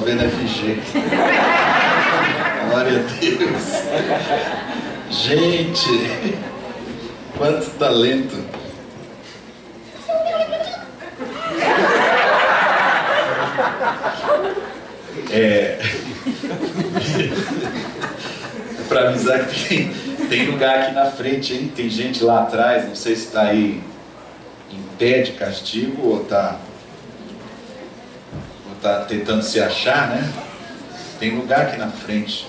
vendo FG. Glória a Deus. Gente, quanto talento. Para avisar que tem lugar aqui na frente, hein? Tem gente lá atrás, não sei se está aí em pé de castigo ou está tentando se achar, né? Tem lugar aqui na frente.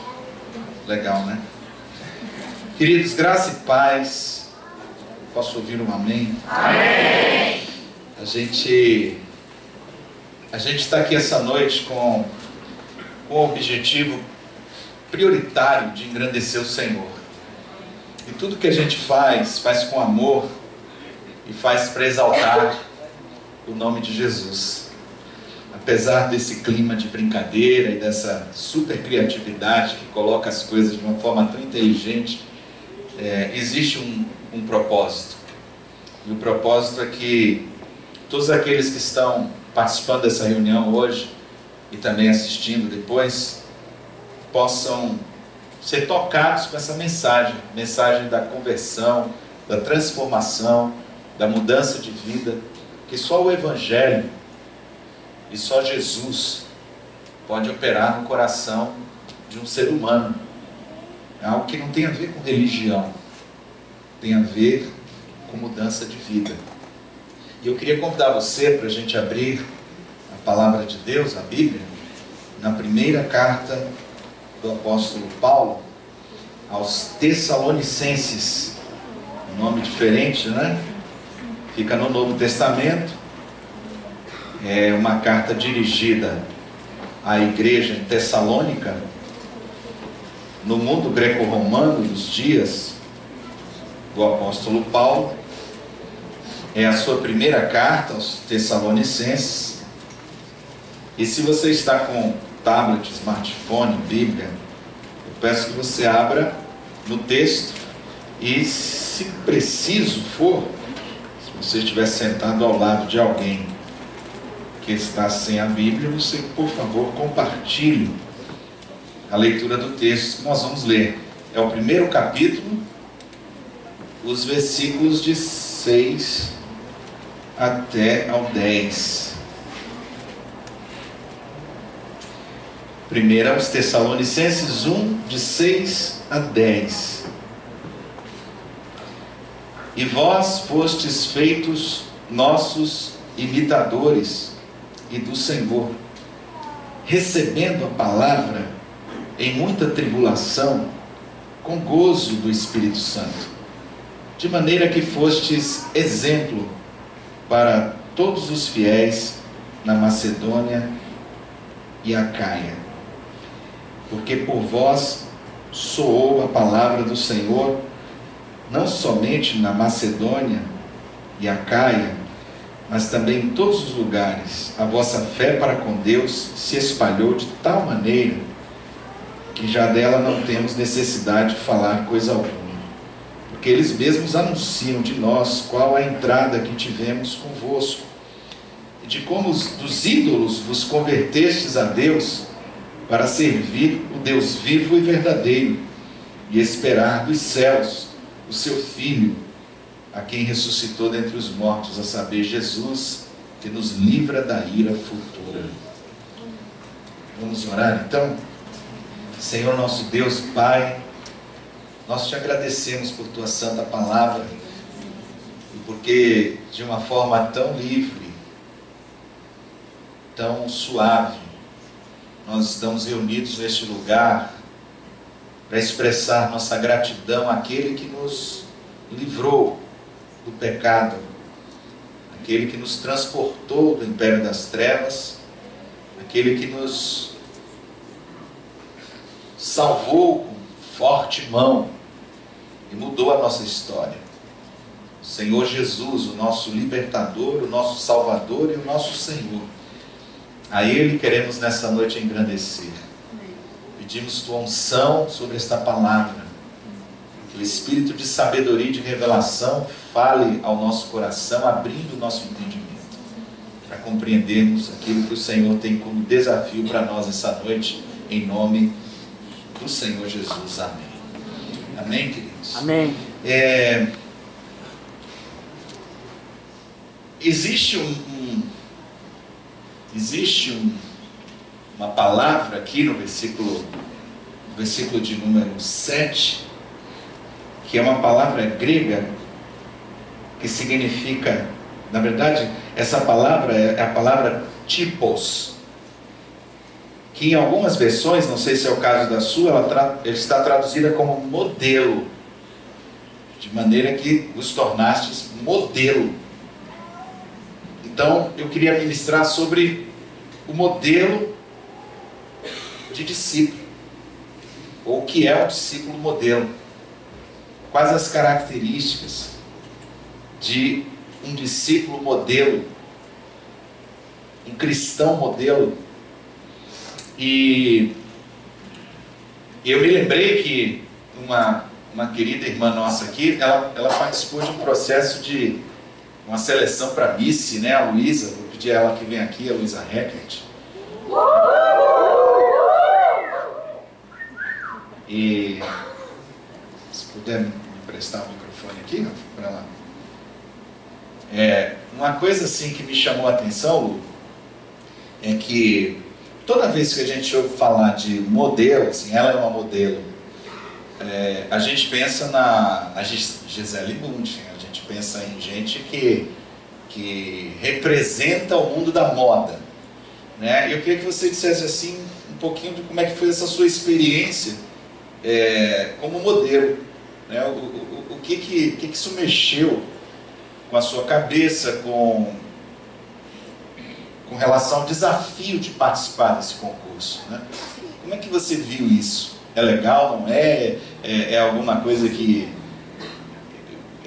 Legal, né? Queridos, graça e paz. Posso ouvir um amém? Amém! A gente está aqui essa noite com o objetivo prioritário de engrandecer o Senhor. E tudo que a gente faz com amor e faz para exaltar o nome de Jesus. Apesar desse clima de brincadeira e dessa super criatividade que coloca as coisas de uma forma tão inteligente, existe um propósito. E o propósito é que todos aqueles que estão participando dessa reunião hoje e também assistindo depois, possam ser tocados com essa mensagem da conversão, da transformação, da mudança de vida, que só o Evangelho e só Jesus pode operar no coração de um ser humano. É algo que não tem a ver com religião, tem a ver com mudança de vida. E eu queria convidar você para a gente abrir a palavra de Deus, a Bíblia, na primeira carta do apóstolo Paulo aos Tessalonicenses. Um nome diferente, né? Fica no Novo Testamento. É uma carta dirigida à igreja em Tessalônica, no mundo greco-romano dos dias do apóstolo Paulo. É a sua primeira carta aos Tessalonicenses. E se você está com tablet, smartphone, Bíblia, eu peço que você abra no texto e, se preciso for, se você estiver sentado ao lado de alguém que está sem a Bíblia, você, por favor, compartilhe a leitura do texto que nós vamos ler. É o primeiro capítulo, os versículos de 6 até ao 10. Primeiro aos Tessalonicenses 1, de 6 a 10. E vós fostes feitos nossos imitadores e do Senhor, recebendo a palavra em muita tribulação, com gozo do Espírito Santo, de maneira que fostes exemplo para todos os fiéis na Macedônia e Acaia. Porque por vós soou a palavra do Senhor, não somente na Macedônia e Acaia, mas também em todos os lugares. A vossa fé para com Deus se espalhou de tal maneira que já dela não temos necessidade de falar coisa alguma. Porque eles mesmos anunciam de nós qual a entrada que tivemos convosco, e de como dos ídolos vos convertestes a Deus, para servir o Deus vivo e verdadeiro, e esperar dos céus o seu Filho, a quem ressuscitou dentre os mortos, a saber, Jesus, que nos livra da ira futura. Vamos orar então? Senhor nosso Deus, Pai, nós te agradecemos por tua santa palavra, e porque de uma forma tão livre, tão suave, nós estamos reunidos neste lugar para expressar nossa gratidão àquele que nos livrou do pecado, aquele que nos transportou do império das trevas, aquele que nos salvou com forte mão e mudou a nossa história. O Senhor Jesus, o nosso libertador, o nosso salvador e o nosso Senhor. A Ele queremos nessa noite engrandecer. Pedimos tua unção sobre esta palavra, que o Espírito de sabedoria e de revelação fale ao nosso coração, abrindo o nosso entendimento, para compreendermos aquilo que o Senhor tem como desafio para nós essa noite, em nome do Senhor Jesus. Amém. Amém, queridos? Amém. Existe uma palavra aqui no versículo de número 7, que é uma palavra grega que significa, na verdade, essa palavra é a palavra typos, que em algumas versões, não sei se é o caso da sua, ela está traduzida como modelo, de maneira que os tornastes modelo. Então, eu queria ministrar sobre o modelo de discípulo, ou o que é um discípulo modelo. Quais as características de um discípulo modelo, um cristão modelo. E eu me lembrei que uma querida irmã nossa aqui, ela participou de um processo de uma seleção para Miss, né, a Luísa. Vou pedir a ela que venha aqui, a Luísa Heckert. E se puder me emprestar o microfone aqui para ela. Uma coisa assim que me chamou a atenção, Lu, é que toda vez que a gente ouve falar de modelo, assim, ela é uma modelo, a gente pensa na Gisele Bündchen, a gente pensa em gente que representa o mundo da moda, né? Eu queria que você dissesse assim um pouquinho de como é que foi essa sua experiência como modelo, né? O que isso mexeu com a sua cabeça, com relação ao desafio de participar desse concurso, né? Como é que você viu isso? É legal, não é? É alguma coisa que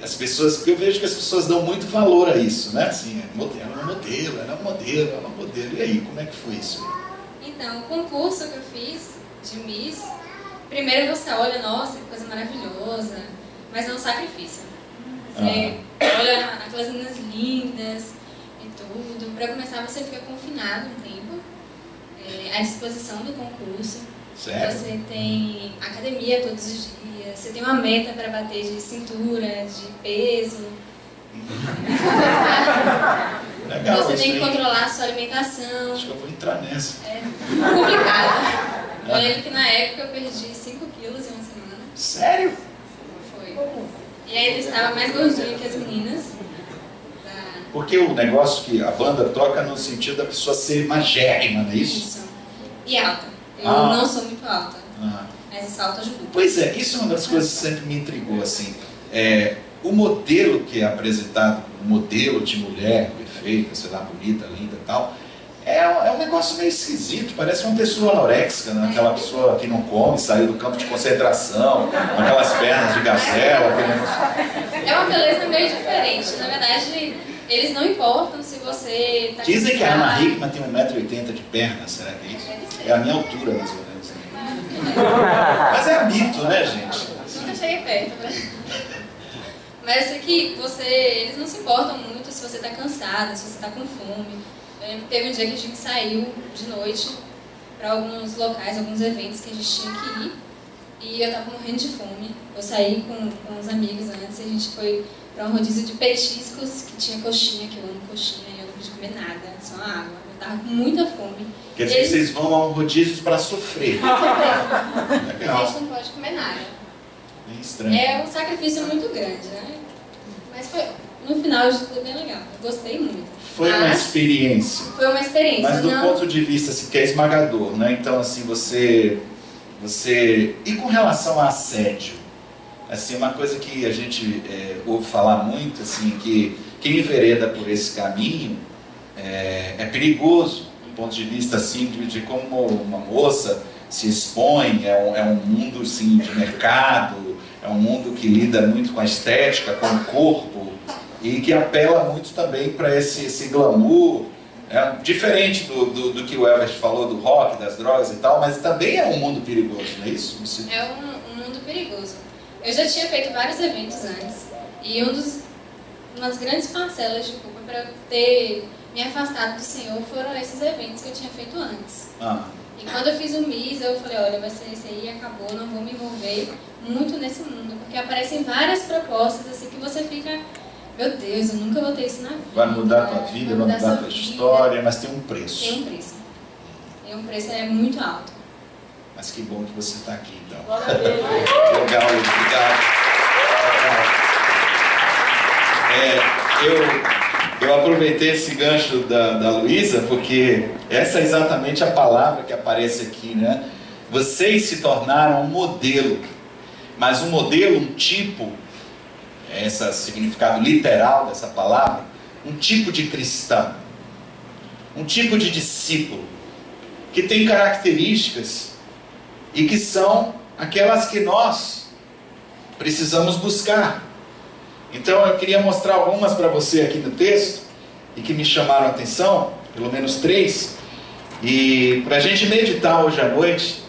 as pessoas... Eu vejo que as pessoas dão muito valor a isso, né? Assim, modelo, ela é uma modelo. E aí, como é que foi isso? Então, o concurso que eu fiz de Miss, primeiro você olha, nossa, que coisa maravilhosa, mas é um sacrifício. Você olha aquelas meninas lindas e tudo. Para começar, você fica confinado um tempo à disposição do concurso. Sério? Você tem academia todos os dias, você tem uma meta para bater de cintura, de peso. Legal, você tem que controlar a sua alimentação. Acho que eu vou entrar nessa. É complicado. Eu lembro que na época eu perdi 5 quilos em uma semana. Sério? Foi. E aí eu estava mais gordinha que as meninas. Porque o negócio que a banda toca no sentido da pessoa ser magérrima, não é isso? Isso. E alta. Eu não sou muito alta, mas esse alto ajudou. Pois é, isso é uma das coisas que sempre me intrigou, assim. O modelo que é apresentado, o modelo de mulher perfeita, sei lá, bonita, linda e tal, é um negócio meio esquisito, parece uma pessoa anoréxica, né? Aquela pessoa que não come, saiu do campo de concentração, com aquelas pernas de gazela, aquele negócio. É uma beleza meio diferente, na verdade, eles não importam se você está... Dizem que a Ana Hickman tem 1,80 m de perna, será que é isso? É a minha altura, mais ou menos. Mas é mito, né, gente? Nunca cheguei perto, né? Mas eu sei que eles não se importam muito se você está cansada, se você está com fome. Teve um dia que a gente saiu de noite para alguns locais, alguns eventos que a gente tinha que ir. E eu estava morrendo de fome. Eu saí com uns amigos antes e a gente foi para um rodízio de petiscos que tinha coxinha, que eu amo coxinha, e eu não pude comer nada, só água. Eu estava com muita fome. Quer dizer que vocês vão a um rodízio para sofrer. Legal. A gente não pode comer nada. É estranho. É um sacrifício muito grande, né? Mas no final de tudo bem legal. Eu gostei muito. Foi uma experiência. Foi uma experiência. Mas do ponto de vista assim, que é esmagador, né? Então assim, você... E com relação a assédio? Assim, uma coisa que a gente ouve falar muito, assim, que quem envereda por esse caminho é perigoso, do ponto de vista assim, de como uma moça se expõe, é um mundo assim, de mercado, é um mundo que lida muito com a estética, com o corpo, e que apela muito também para esse glamour, diferente do que o Elvis falou, do rock, das drogas e tal, mas também é um mundo perigoso, não é isso? É um mundo perigoso. Eu já tinha feito vários eventos antes, e uma das grandes parcelas de culpa para ter me afastado do Senhor foram esses eventos que eu tinha feito antes. Ah. E quando eu fiz o MIS, eu falei, olha, vai ser esse aí, acabou, não vou me envolver muito nesse mundo. Porque aparecem várias propostas assim que você fica, meu Deus, eu nunca vou ter isso na vida. Vai mudar a tua vida, vai mudar a tua história, mas tem um preço. Tem um preço. Tem um preço, é muito alto. Mas que bom que você está aqui, então. Legal, obrigado. Eu aproveitei esse gancho da Luísa, porque essa é exatamente a palavra que aparece aqui, né? Vocês se tornaram um modelo, mas um modelo, um tipo, esse é o significado literal dessa palavra, um tipo de cristão, um tipo de discípulo, que tem características e que são aquelas que nós precisamos buscar. Então eu queria mostrar algumas para você aqui no texto, e que me chamaram a atenção, pelo menos 3, e para a gente meditar hoje à noite,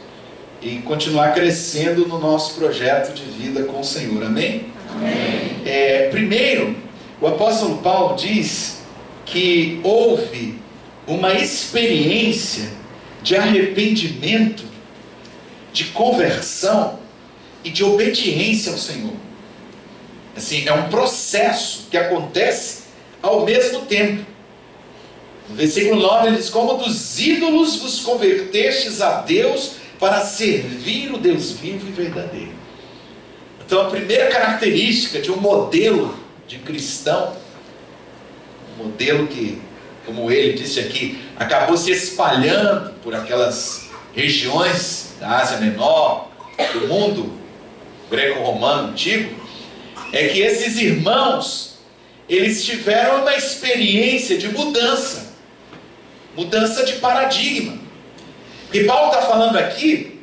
e continuar crescendo no nosso projeto de vida com o Senhor, amém? Amém. Primeiro, o apóstolo Paulo diz que houve uma experiência de arrependimento, de conversão e de obediência ao Senhor. Assim, é um processo que acontece ao mesmo tempo. No versículo 9 ele diz, como dos ídolos vos convertestes a Deus para servir o Deus vivo e verdadeiro. Então a primeira característica de um modelo de cristão, um modelo que, como ele disse aqui, acabou se espalhando por aquelas regiões da Ásia Menor, do mundo greco-romano antigo, é que esses irmãos, eles tiveram uma experiência de mudança de paradigma. Porque Paulo está falando aqui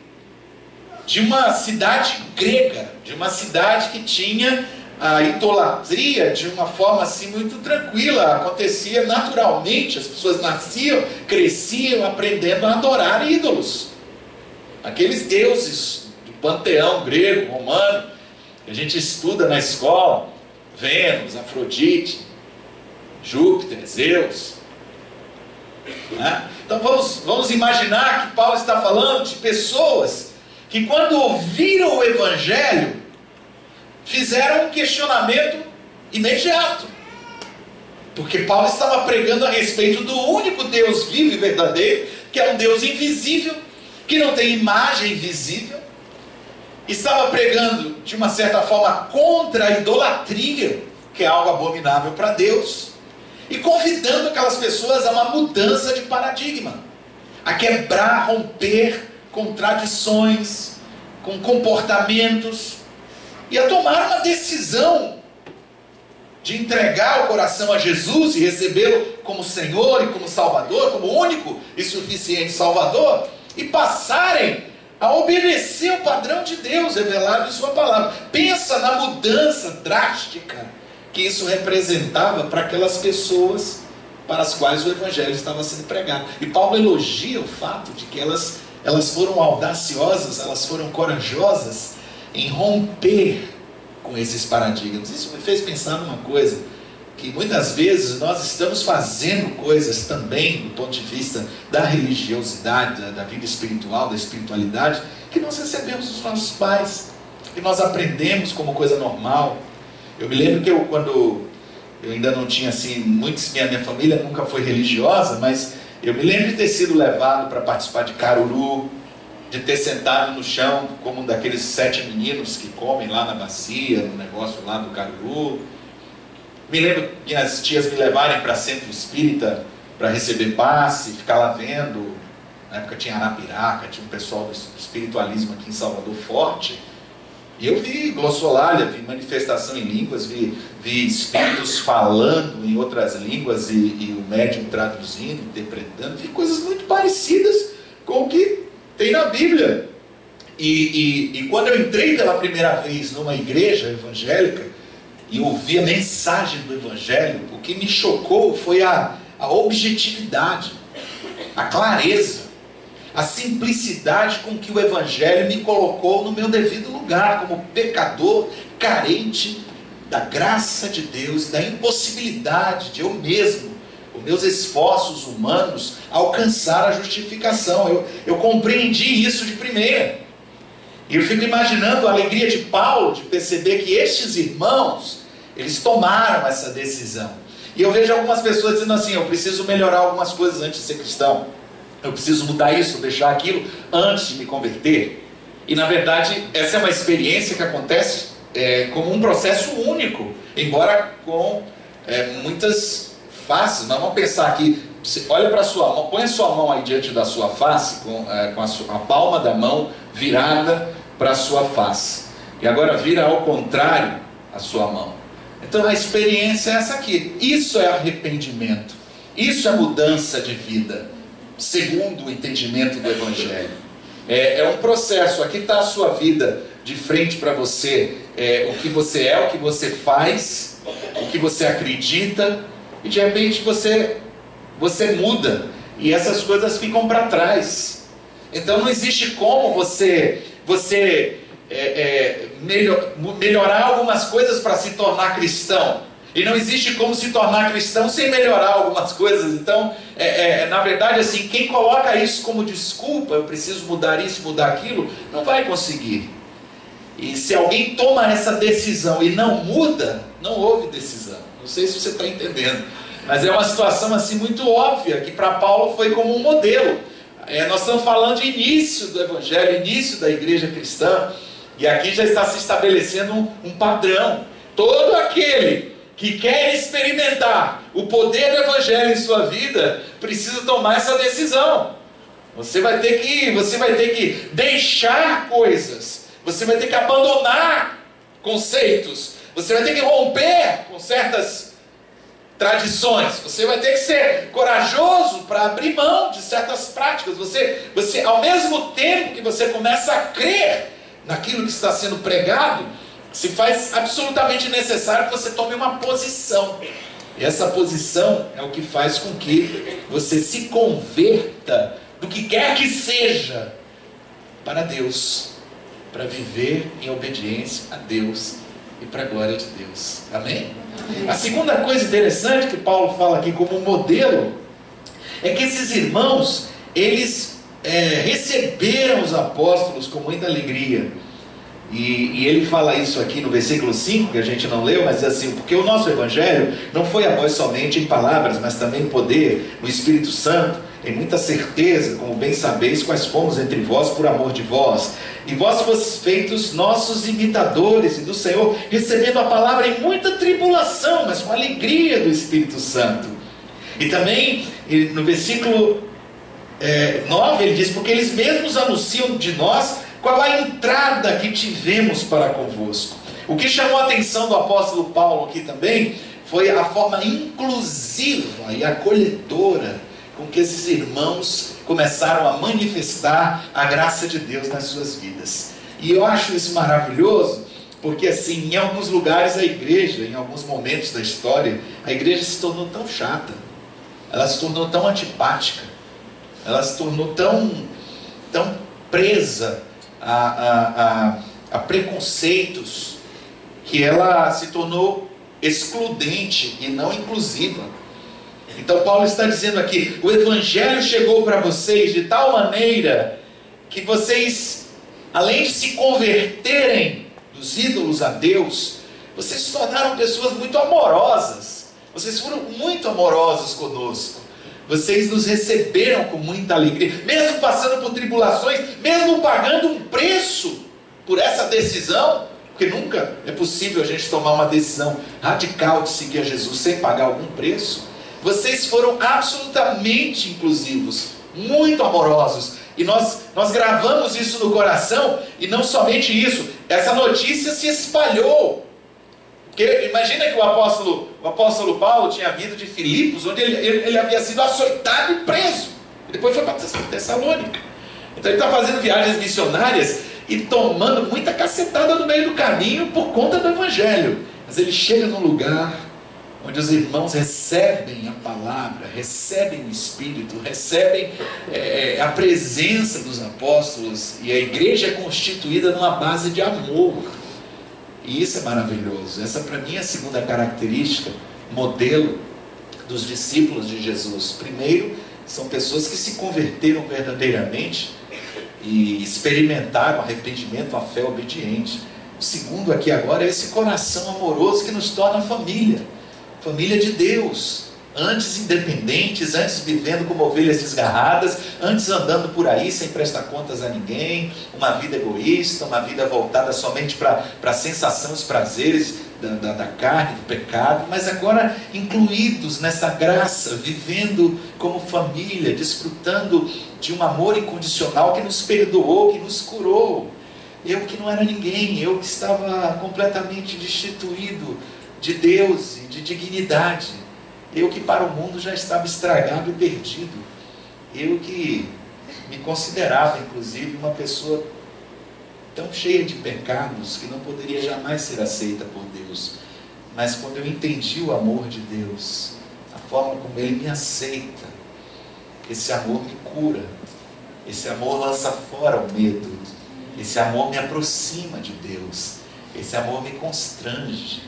de uma cidade grega, de uma cidade que tinha a idolatria de uma forma assim muito tranquila, acontecia naturalmente, as pessoas nasciam, cresciam aprendendo a adorar ídolos, aqueles deuses do panteão grego, romano, que a gente estuda na escola, Vênus, Afrodite, Júpiter, Zeus, né? Então vamos imaginar que Paulo está falando de pessoas que quando ouviram o Evangelho, fizeram um questionamento imediato, porque Paulo estava pregando a respeito do único Deus vivo e verdadeiro, que é um Deus invisível, que não tem imagem visível. Estava pregando de uma certa forma contra a idolatria, que é algo abominável para Deus, e convidando aquelas pessoas a uma mudança de paradigma, a quebrar, romper com tradições, com comportamentos, e a tomar uma decisão de entregar o coração a Jesus e recebê-lo como Senhor e como Salvador, como único e suficiente Salvador, e passarem a obedecer o padrão de Deus revelado em sua palavra. Pensa na mudança drástica que isso representava para aquelas pessoas para as quais o Evangelho estava sendo pregado. E Paulo elogia o fato de que elas foram audaciosas, elas foram corajosas em romper com esses paradigmas. Isso me fez pensar numa coisa, que muitas vezes nós estamos fazendo coisas também do ponto de vista da religiosidade, da vida espiritual, da espiritualidade, que nós recebemos dos nossos pais, que nós aprendemos como coisa normal. Eu me lembro que quando eu ainda não tinha assim, minha família nunca foi religiosa, mas eu me lembro de ter sido levado para participar de caruru, de ter sentado no chão como um daqueles 7 meninos que comem lá na bacia, no negócio lá do caruru. Me lembro que as tias me levarem para centro espírita para receber passe, ficar lá vendo. Na época tinha Arapiraca, tinha um pessoal do espiritualismo aqui em Salvador forte. E eu vi glossolalia, vi manifestação em línguas, vi espíritos falando em outras línguas e o médium traduzindo, interpretando. Vi coisas muito parecidas com o que tem na Bíblia. E quando eu entrei pela primeira vez numa igreja evangélica e ouvi a mensagem do Evangelho, o que me chocou foi a objetividade, a clareza, a simplicidade com que o Evangelho me colocou no meu devido lugar, como pecador, carente da graça de Deus, da impossibilidade de eu mesmo os meus esforços humanos alcançaram a justificação. Eu compreendi isso de primeira. E eu fico imaginando a alegria de Paulo de perceber que estes irmãos, eles tomaram essa decisão. E eu vejo algumas pessoas dizendo assim: eu preciso melhorar algumas coisas antes de ser cristão, eu preciso mudar isso, deixar aquilo antes de me converter. E na verdade essa é uma experiência que acontece como um processo único, embora com muitas faces. Mas vamos pensar aqui, olha para a sua mão, põe a sua mão aí diante da sua face, com a palma da mão virada para a sua face, e agora vira ao contrário a sua mão. Então a experiência é essa aqui. Isso é arrependimento, isso é mudança de vida, segundo o entendimento do Evangelho. É um processo. Aqui está a sua vida de frente para você, o que você é, o que você faz, o que você acredita, e de repente você muda, e essas coisas ficam para trás. Então não existe como você melhorar algumas coisas para se tornar cristão, e não existe como se tornar cristão sem melhorar algumas coisas. Então na verdade assim, quem coloca isso como desculpa, eu preciso mudar isso, mudar aquilo, não vai conseguir. E se alguém toma essa decisão e não muda, não houve decisão. Não sei se você está entendendo, mas é uma situação assim muito óbvia, que para Paulo foi como um modelo. Nós estamos falando de início do Evangelho, início da igreja cristã, e aqui já está se estabelecendo um padrão. Todo aquele que quer experimentar o poder do Evangelho em sua vida precisa tomar essa decisão. Você vai ter que deixar coisas, você vai ter que abandonar conceitos, você vai ter que romper com certas tradições, você vai ter que ser corajoso para abrir mão de certas práticas. Você, ao mesmo tempo que você começa a crer naquilo que está sendo pregado, se faz absolutamente necessário que você tome uma posição. E essa posição é o que faz com que você se converta do que quer que seja para Deus, para viver em obediência a Deus e para a glória de Deus. Amém? A segunda coisa interessante que Paulo fala aqui como modelo é que esses irmãos, eles receberam os apóstolos com muita alegria. E ele fala isso aqui no versículo 5, que a gente não leu, mas diz assim: porque o nosso Evangelho não foi a vós somente em palavras, mas também em poder, no Espírito Santo, em muita certeza, como bem sabeis, quais fomos entre vós por amor de vós. E vós fostes feitos nossos imitadores e do Senhor, recebendo a palavra em muita tribulação, mas com alegria do Espírito Santo. E também, no versículo 9, ele diz: porque eles mesmos anunciam de nós qual a entrada que tivemos para convosco. O que chamou a atenção do apóstolo Paulo aqui também foi a forma inclusiva e acolhedora com que esses irmãos começaram a manifestar a graça de Deus nas suas vidas. E eu acho isso maravilhoso, porque assim, em alguns lugares a igreja, em alguns momentos da história, a igreja se tornou tão chata, ela se tornou tão antipática, ela se tornou tão presa a preconceitos, que ela se tornou excludente e não inclusiva. Então Paulo está dizendo aqui: o Evangelho chegou para vocês de tal maneira que vocês, além de se converterem dos ídolos a Deus, vocês se tornaram pessoas muito amorosas. Vocês foram muito amorosos conosco. Vocês nos receberam com muita alegria, mesmo passando por tribulações, mesmo pagando um preço por essa decisão, porque nunca é possível a gente tomar uma decisão radical de seguir a Jesus sem pagar algum preço. Vocês foram absolutamente inclusivos, muito amorosos, e nós gravamos isso no coração. E não somente isso, essa notícia se espalhou. Porque imagina que o apóstolo Paulo tinha vindo de Filipos, onde ele havia sido açoitado e preso. E depois foi para Tessalônica. Então ele está fazendo viagens missionárias e tomando muita cacetada no meio do caminho por conta do Evangelho. Mas ele chega num lugar onde os irmãos recebem a palavra, recebem o Espírito, recebem a presença dos apóstolos, e a igreja é constituída numa base de amor. E isso é maravilhoso. Essa para mim é a segunda característica, modelo dos discípulos de Jesus. Primeiro, são pessoas que se converteram verdadeiramente e experimentaram arrependimento, a fé obediente. O segundo aqui agora é esse coração amoroso que nos torna família, família de Deus. Antes independentes, antes vivendo como ovelhas desgarradas, antes andando por aí sem prestar contas a ninguém, uma vida egoísta, uma vida voltada somente para a sensação, os prazeres da carne, do pecado, mas agora incluídos nessa graça, vivendo como família, desfrutando de um amor incondicional que nos perdoou, que nos curou. Eu que não era ninguém, eu que estava completamente destituído de Deus e de dignidade, eu que para o mundo já estava estragado e perdido, eu que me considerava inclusive uma pessoa tão cheia de pecados que não poderia jamais ser aceita por Deus. Mas quando eu entendi o amor de Deus, a forma como Ele me aceita, esse amor me cura, esse amor lança fora o medo, esse amor me aproxima de Deus, esse amor me constrange,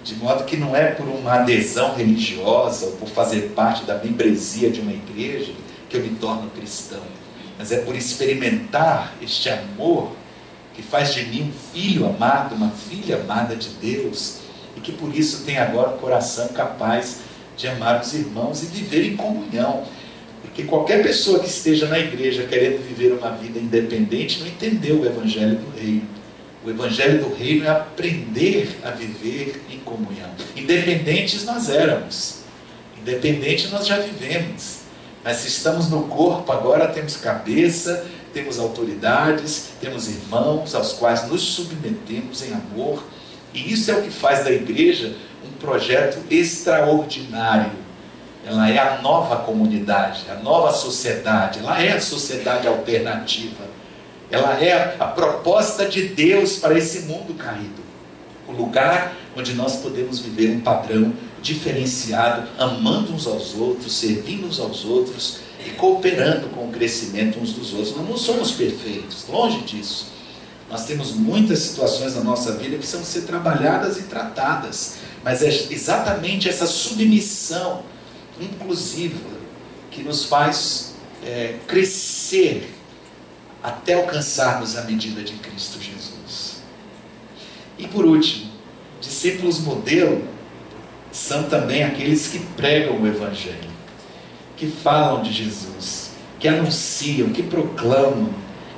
de modo que não é por uma adesão religiosa ou por fazer parte da membresia de uma igreja que eu me torno cristão, mas é por experimentar este amor que faz de mim um filho amado, uma filha amada de Deus, e que por isso tem agora um coração capaz de amar os irmãos e viver em comunhão. Porque qualquer pessoa que esteja na igreja querendo viver uma vida independente não entendeu o Evangelho do Reino. O Evangelho do Reino é aprender a viver em comunhão. Independentes nós éramos, independentes nós já vivemos, mas se estamos no corpo, agora temos cabeça, temos autoridades, temos irmãos aos quais nos submetemos em amor, e isso é o que faz da igreja um projeto extraordinário. Ela é a nova comunidade, a nova sociedade, ela é a sociedade alternativa, ela é a proposta de Deus para esse mundo caído, o lugar onde nós podemos viver um padrão diferenciado, amando uns aos outros, servindo uns aos outros e cooperando com o crescimento uns dos outros. Nós não somos perfeitos, longe disso. Nós temos muitas situações na nossa vida que precisam ser trabalhadas e tratadas, mas é exatamente essa submissão inclusiva que nos faz crescer até alcançarmos a medida de Cristo Jesus. E por último, discípulos modelo são também aqueles que pregam o Evangelho, que falam de Jesus, que anunciam, que proclamam,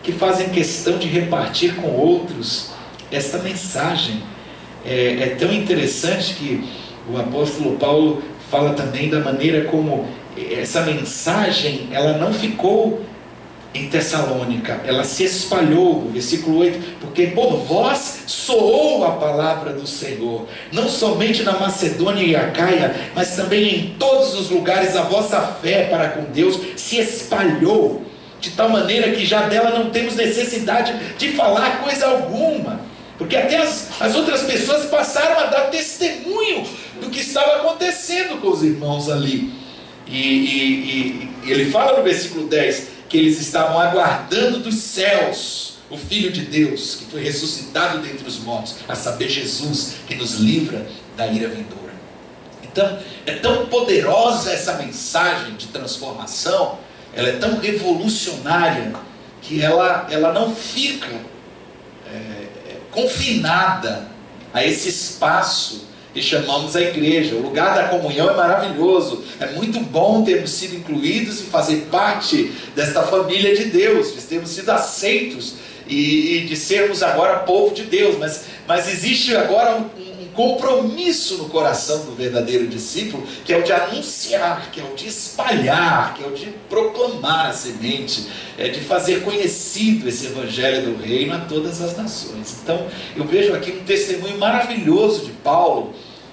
que fazem questão de repartir com outros esta mensagem. É tão interessante que o apóstolo Paulo fala também da maneira como essa mensagem, ela não ficou em Tessalônica, ela se espalhou, no versículo 8, porque por vós soou a palavra do Senhor, não somente na Macedônia e Acaia, mas também em todos os lugares a vossa fé para com Deus se espalhou, de tal maneira que já dela não temos necessidade de falar coisa alguma, porque até as outras pessoas passaram a dar testemunho do que estava acontecendo com os irmãos ali. E ele fala no versículo 10, que eles estavam aguardando dos céus o Filho de Deus, que foi ressuscitado dentre os mortos, a saber, Jesus, que nos livra da ira vindoura. Então, é tão poderosa essa mensagem de transformação, ela é tão revolucionária, que ela não fica confinada a esse espaço que chamamos a igreja. O lugar da comunhão é maravilhoso, é muito bom termos sido incluídos e fazer parte desta família de Deus, de termos sido aceitos e de sermos agora povo de Deus, mas existe agora um compromisso no coração do verdadeiro discípulo, que é o de anunciar, que é o de espalhar, que é o de proclamar a semente, de fazer conhecido esse Evangelho do Reino a todas as nações. Então eu vejo aqui um testemunho maravilhoso de Paulo,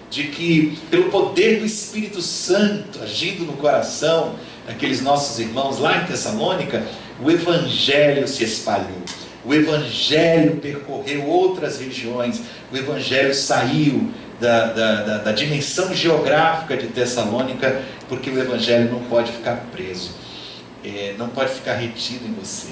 de que pelo poder do Espírito Santo agindo no coração daqueles nossos irmãos lá em Tessalônica, o Evangelho se espalhou, o Evangelho percorreu outras regiões, o Evangelho saiu da dimensão geográfica de Tessalônica, porque o Evangelho não pode ficar preso, não pode ficar retido em você.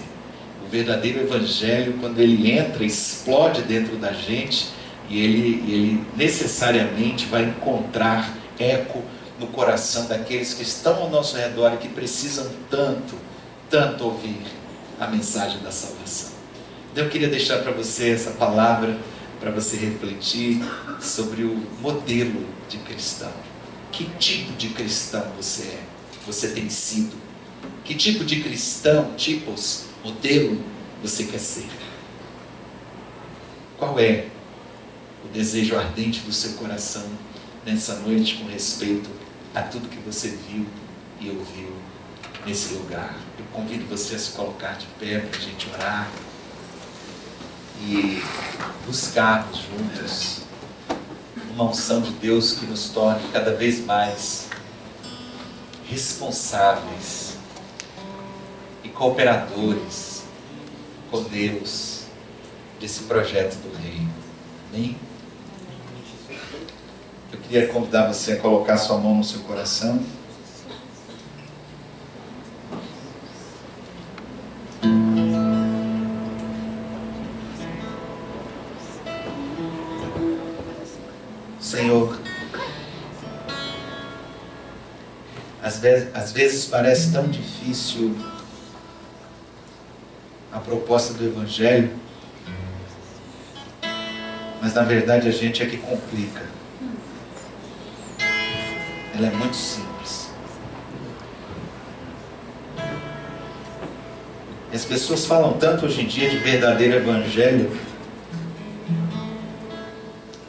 O verdadeiro Evangelho, quando ele entra, explode dentro da gente, e ele necessariamente vai encontrar eco no coração daqueles que estão ao nosso redor e que precisam tanto ouvir a mensagem da salvação. Então eu queria deixar para você essa palavra, para você refletir sobre o modelo de cristão. Que tipo de cristão você é? Você tem sido? Que tipo de cristão, modelo você quer ser? Qual é o desejo ardente do seu coração nessa noite com respeito a tudo que você viu e ouviu nesse lugar? Eu convido você a se colocar de pé para a gente orar e buscarmos juntos uma unção de Deus que nos torne cada vez mais responsáveis e cooperadores com Deus desse projeto do Reino. Amém? Eu queria convidar você a colocar sua mão no seu coração. Senhor, às vezes parece tão difícil a proposta do Evangelho, mas na verdade a gente é que complica. Ela é muito simples. As pessoas falam tanto hoje em dia de verdadeiro Evangelho,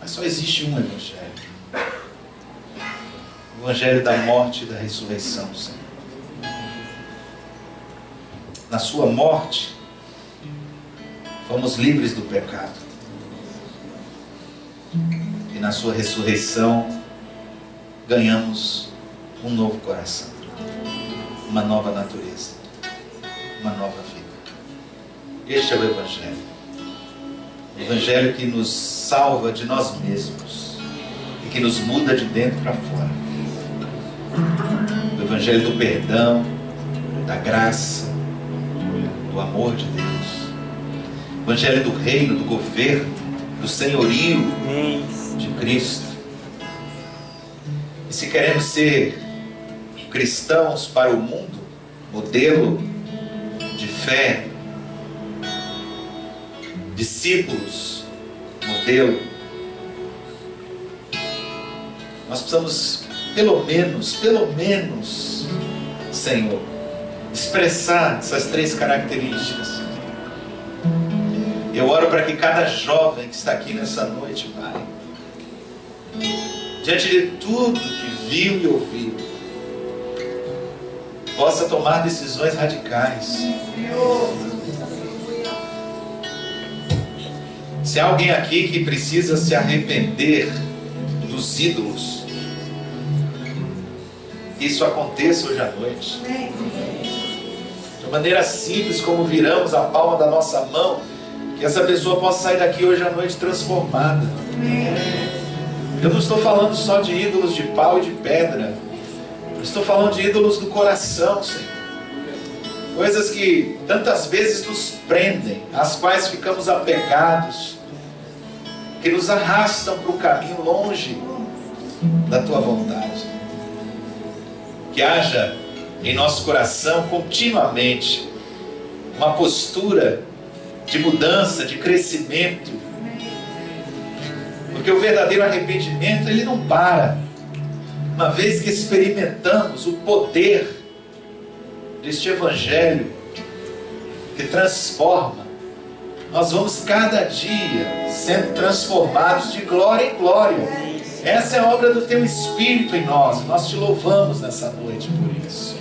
mas só existe um Evangelho. O Evangelho da morte e da ressurreição, Senhor. Na sua morte, fomos livres do pecado. E na sua ressurreição, ganhamos um novo coração, uma nova natureza, uma nova vida. Este é o Evangelho. O Evangelho que nos salva de nós mesmos e que nos muda de dentro para fora. O Evangelho do perdão, da graça, do amor de Deus. O Evangelho do reino, do governo, do senhorio de Cristo. E se queremos ser cristãos para o mundo, modelo de fé, discípulos, modelo, nós precisamos pelo menos, Senhor, expressar essas 3 características. Eu oro para que cada jovem que está aqui nessa noite, Pai, diante de tudo que viu e ouviu, possa tomar decisões radicais. Se há alguém aqui que precisa se arrepender dos ídolos, que isso aconteça hoje à noite. De maneira simples, como viramos a palma da nossa mão, que essa pessoa possa sair daqui hoje à noite transformada. Eu não estou falando só de ídolos de pau e de pedra. Eu estou falando de ídolos do coração, Senhor. Coisas que tantas vezes nos prendem, às quais ficamos apegados, que nos arrastam para um caminho longe da Tua vontade. Que haja em nosso coração continuamente uma postura de mudança, de crescimento. Porque o verdadeiro arrependimento, ele não para. Uma vez que experimentamos o poder deste Evangelho que transforma, nós vamos cada dia sendo transformados de glória em glória. Essa é a obra do Teu Espírito em nós. Nós Te louvamos nessa noite por isso.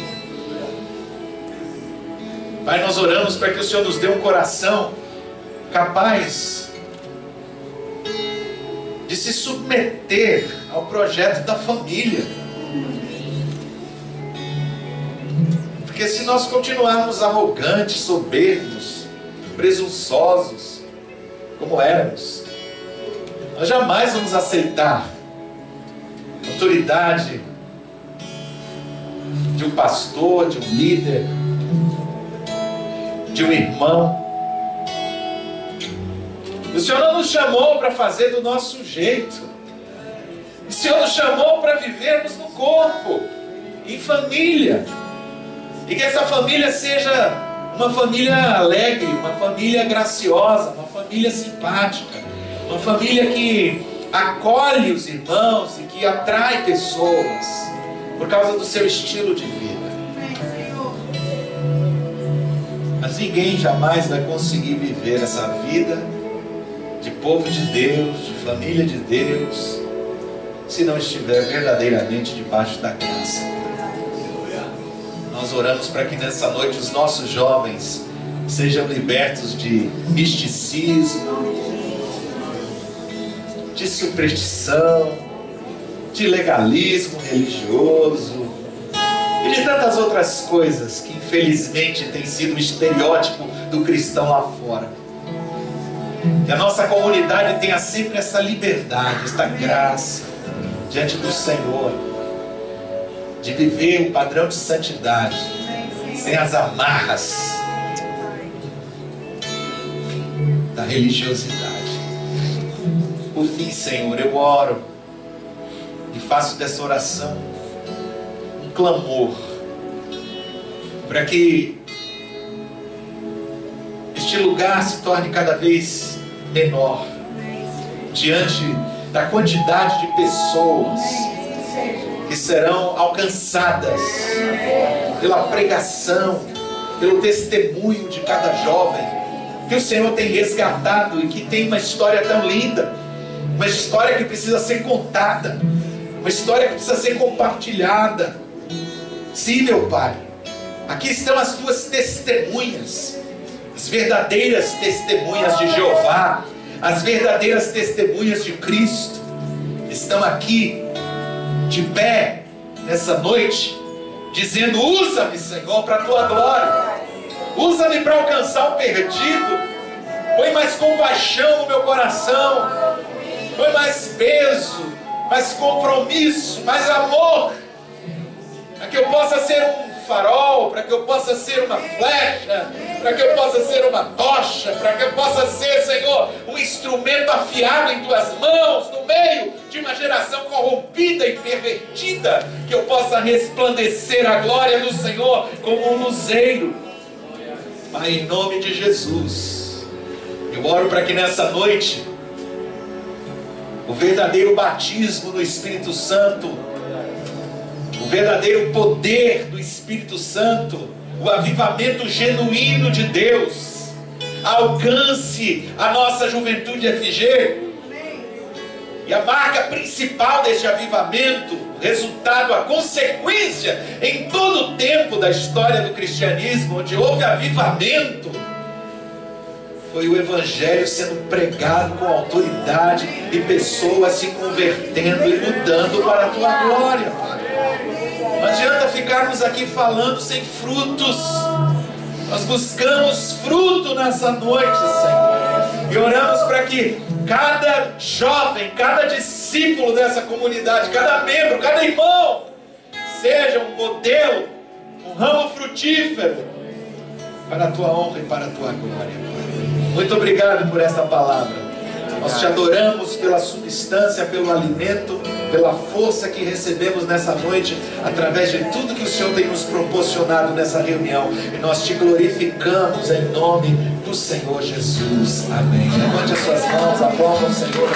Pai, nós oramos para que o Senhor nos dê um coração capaz de se submeter ao projeto da família. Porque se nós continuarmos arrogantes, soberbos, presunçosos, como éramos, nós jamais vamos aceitar a autoridade de um pastor, de um líder, de um irmão. O Senhor não nos chamou para fazer do nosso jeito. O Senhor nos chamou para vivermos no corpo, em família. E que essa família seja uma família alegre, uma família graciosa, uma família simpática, uma família que acolhe os irmãos e que atrai pessoas por causa do seu estilo de vida. Mas ninguém jamais vai conseguir viver essa vida de povo de Deus, de família de Deus, se não estiver verdadeiramente debaixo da graça. Nós oramos para que nessa noite os nossos jovens sejam libertos de misticismo, de superstição, de legalismo religioso e de tantas outras coisas que infelizmente tem sido o estereótipo do cristão lá fora. Que a nossa comunidade tenha sempre essa liberdade, esta graça diante do Senhor, de viver um padrão de santidade, sem as amarras da religiosidade. Por fim, Senhor, eu oro e faço dessa oração um clamor para que este lugar se torne cada vez menor diante da quantidade de pessoas que serão alcançadas pela pregação, pelo testemunho de cada jovem que o Senhor tem resgatado e que tem uma história tão linda, uma história que precisa ser contada, uma história que precisa ser compartilhada. Sim, meu Pai, aqui estão as tuas testemunhas, as verdadeiras testemunhas de Jeová, as verdadeiras testemunhas de Cristo, estão aqui de pé nessa noite, dizendo: usa-me, Senhor, para a tua glória, usa-me para alcançar o perdido, põe mais compaixão no meu coração, põe mais peso, mais compromisso, mais amor, para que eu possa ser um farol, para que eu possa ser uma flecha, para que eu possa ser uma tocha, para que eu possa ser, Senhor, um instrumento afiado em tuas mãos, no meio de uma geração corrompida e pervertida, que eu possa resplandecer a glória do Senhor como um luzeiro. Pai, em nome de Jesus, eu oro para que nessa noite o verdadeiro batismo do Espírito Santo, o verdadeiro poder do Espírito Santo, o avivamento genuíno de Deus alcance a nossa juventude FG. E a marca principal deste avivamento, o resultado, a consequência em todo o tempo da história do cristianismo, onde houve avivamento, foi o Evangelho sendo pregado com autoridade e pessoas se convertendo e mudando para a tua glória, Pai. Não adianta ficarmos aqui falando sem frutos. Nós buscamos fruto nessa noite, Senhor, e oramos para que cada jovem, cada discípulo dessa comunidade, cada membro, cada irmão seja um modelo, um ramo frutífero para a tua honra e para a tua glória, Pai. Muito obrigado por esta palavra. Nós te adoramos pela substância, pelo alimento, pela força que recebemos nessa noite, através de tudo que o Senhor tem nos proporcionado nessa reunião. E nós te glorificamos em nome do Senhor Jesus. Amém. Levante as suas mãos, aplauda o Senhor.